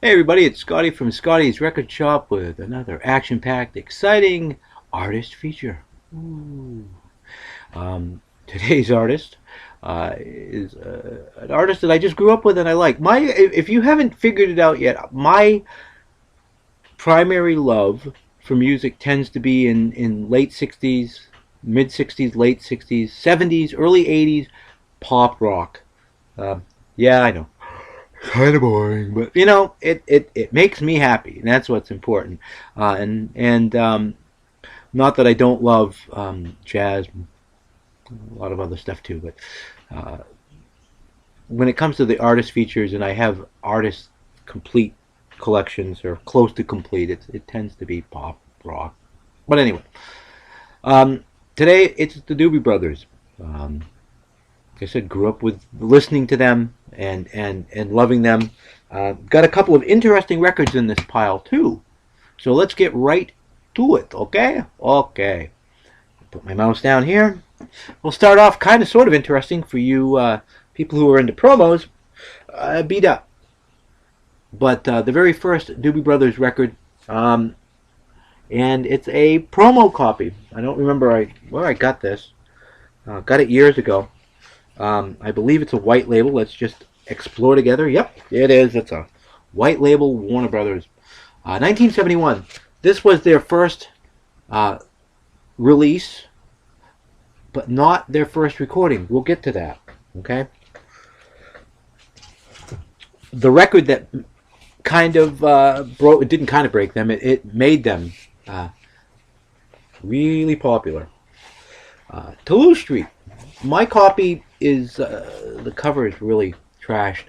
Hey everybody, it's Scotty from Scotty's Record Shop with another action-packed, exciting artist feature. Ooh. Today's artist is an artist that I just grew up with and I like. If you haven't figured it out yet, my primary love for music tends to be in late 60s, mid 60s, late 60s, 70s, early 80s pop rock. Yeah, I know. Kind of boring, but you know, it makes me happy, and that's what's important. And not that I don't love jazz, a lot of other stuff too, but when it comes to the artist features, and I have artist complete collections or close to complete, it tends to be pop rock. But anyway, today it's the Doobie Brothers. Like I said, grew up with listening to them and loving them. Got a couple of interesting records in this pile too. So let's get right to it, okay? Okay. Put my mouse down here. We'll start off kind of sort of interesting for you people who are into promos. Beat up. But the very first Doobie Brothers record, and it's a promo copy. I don't remember where I got this. Got it years ago. I believe it's a white label. Let's just explore together. Yep, it is. It's a white label, Warner Brothers. 1971. This was their first release, but not their first recording. We'll get to that. Okay. The record that kind of broke, it didn't kind of break them. It made them really popular. Toulouse Street. My copy is, the cover is really trashed.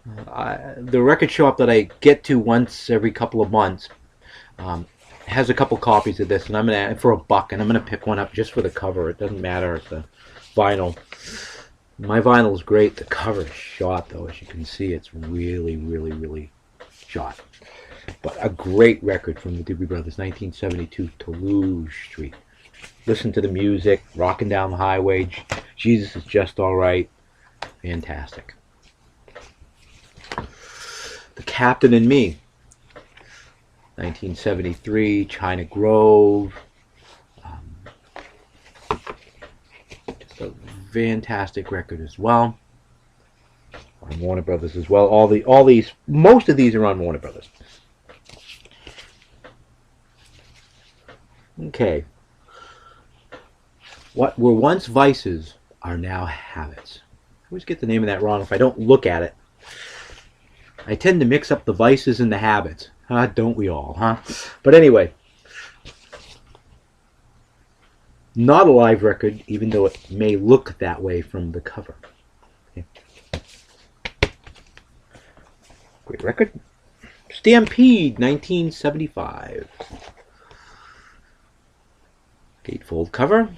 The record shop that I get to once every couple of months has a couple copies of this, and I'm gonna for $1, and I'm gonna pick one up just for the cover. It doesn't matter if the vinyl. My vinyl is great. The cover is shot, though. As you can see, it's really, really, really shot. But a great record from the Doobie Brothers, 1972, Toulouse Street. Listen to the music, rocking down the highway. Jesus is just all right. Fantastic. The Captain and Me, 1973, China Grove. Just a fantastic record as well. On Warner Brothers as well. Most of these are on Warner Brothers. Okay. What were once vices are now habits. I always get the name of that wrong if I don't look at it. I tend to mix up the vices and the habits. Don't we all, huh? But anyway, not a live record, even though it may look that way from the cover. Okay. Great record. Stampede, 1975. Gatefold cover.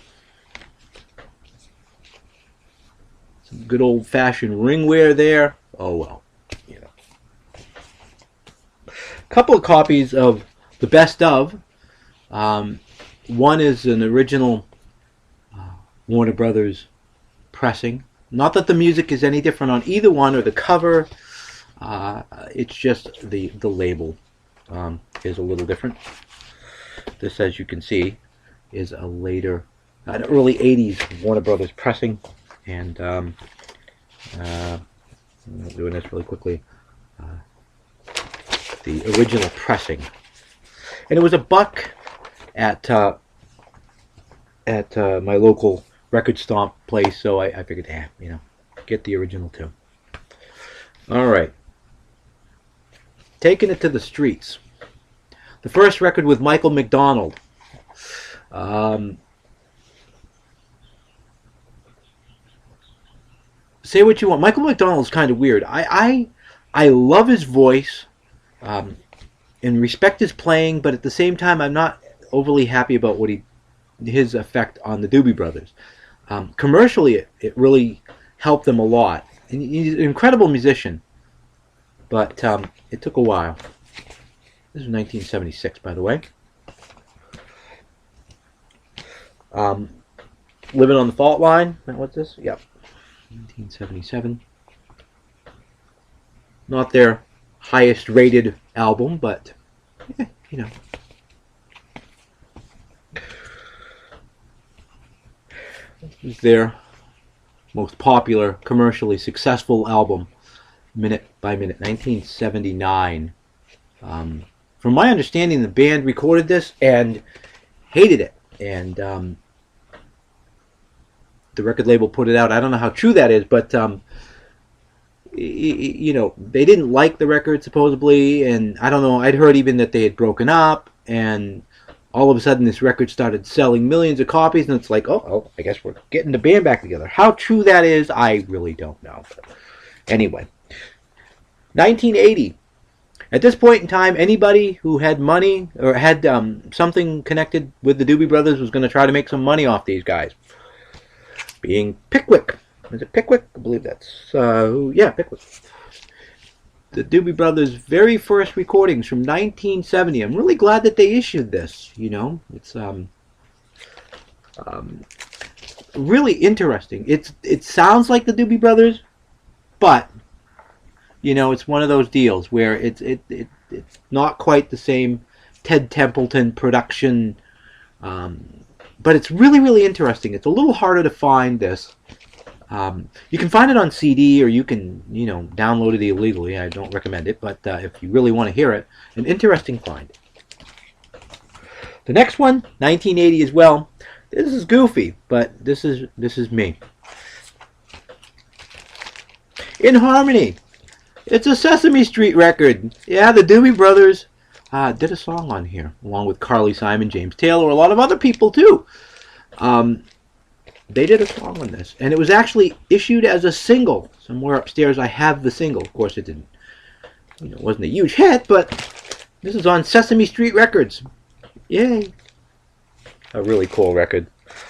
Some good old-fashioned ringwear there. Oh well, you know. A couple of copies of the best of. One is an original Warner Brothers pressing. Not that the music is any different on either one or the cover. It's just the label is a little different. This, as you can see, is a later, an early 80s Warner Brothers pressing. And I'm doing this really quickly. The original pressing, and it was $1 at my local record stomp place. So I figured, get the original too. All right, taking it to the streets. The first record with Michael McDonald. Say what you want. Michael McDonald is kind of weird. I love his voice and respect his playing, but at the same time, I'm not overly happy about his effect on the Doobie Brothers. Commercially, it really helped them a lot. And he's an incredible musician, but it took a while. This is 1976, by the way. Living on the Fault Line. What's this? Yep. 1977. Not their highest rated album, but you know. This is their most popular, commercially successful album, minute by minute, 1979. From my understanding, the band recorded this and hated it, and the record label put it out. I don't know how true that is, but you know, they didn't like the record supposedly, and I don't know. I'd heard even that they had broken up, and all of a sudden this record started selling millions of copies, and it's like, oh, I guess we're getting the band back together. How true that is, I really don't know. But anyway, 1980. At this point in time, anybody who had money or had something connected with the Doobie Brothers was going to try to make some money off these guys. Being Pickwick. Is it Pickwick? I believe that's... yeah, Pickwick. The Doobie Brothers' very first recordings from 1970. I'm really glad that they issued this, you know. It's really interesting. It sounds like the Doobie Brothers, but... you know, it's one of those deals where it's not quite the same Ted Templeton production, but it's really, really interesting. It's a little harder to find this. You can find it on CD, or you can, you know, download it illegally. I don't recommend it, but if you really want to hear it, an interesting find. The next one, 1980 as well. This is goofy, but this is me. In Harmony. It's a Sesame Street record. Yeah, the Doobie Brothers did a song on here, along with Carly Simon, James Taylor, a lot of other people too. They did a song on this, and it was actually issued as a single. Somewhere upstairs I have the single. Of course it didn't, you know, it wasn't a huge hit, but this is on Sesame Street Records. Yay. A really cool record.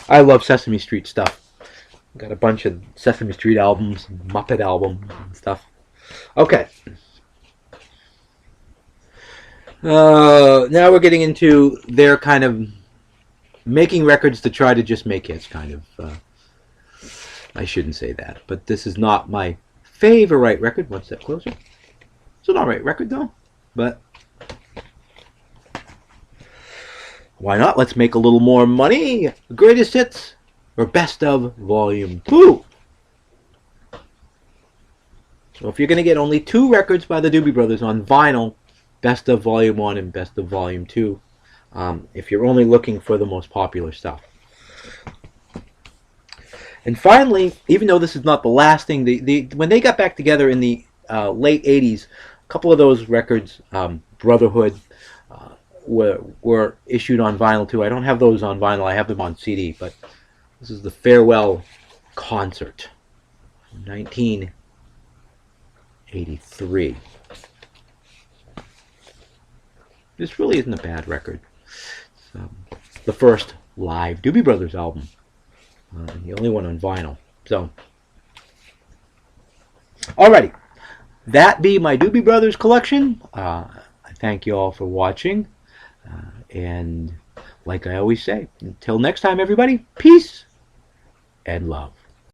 I love Sesame Street stuff. Got a bunch of Sesame Street albums, Muppet albums and stuff. Okay. Now we're getting into their kind of making records to try to just make hits, kind of. I shouldn't say that, but this is not my favorite record. One step closer. It's an alright record, though. But why not? Let's make a little more money. Greatest hits, or best of Volume 2. So if you're going to get only 2 records by the Doobie Brothers on vinyl, Best of Volume 1 and Best of Volume 2, if you're only looking for the most popular stuff. And finally, even though this is not the last thing, when they got back together in the late 80s, a couple of those records, Brotherhood, were issued on vinyl too. I don't have those on vinyl, I have them on CD, but this is the Farewell Concert, 1983. This really isn't a bad record. It's the first live Doobie Brothers album. The only one on vinyl. So, alrighty. That be my Doobie Brothers collection. I thank you all for watching. And like I always say, until next time, everybody, peace and love.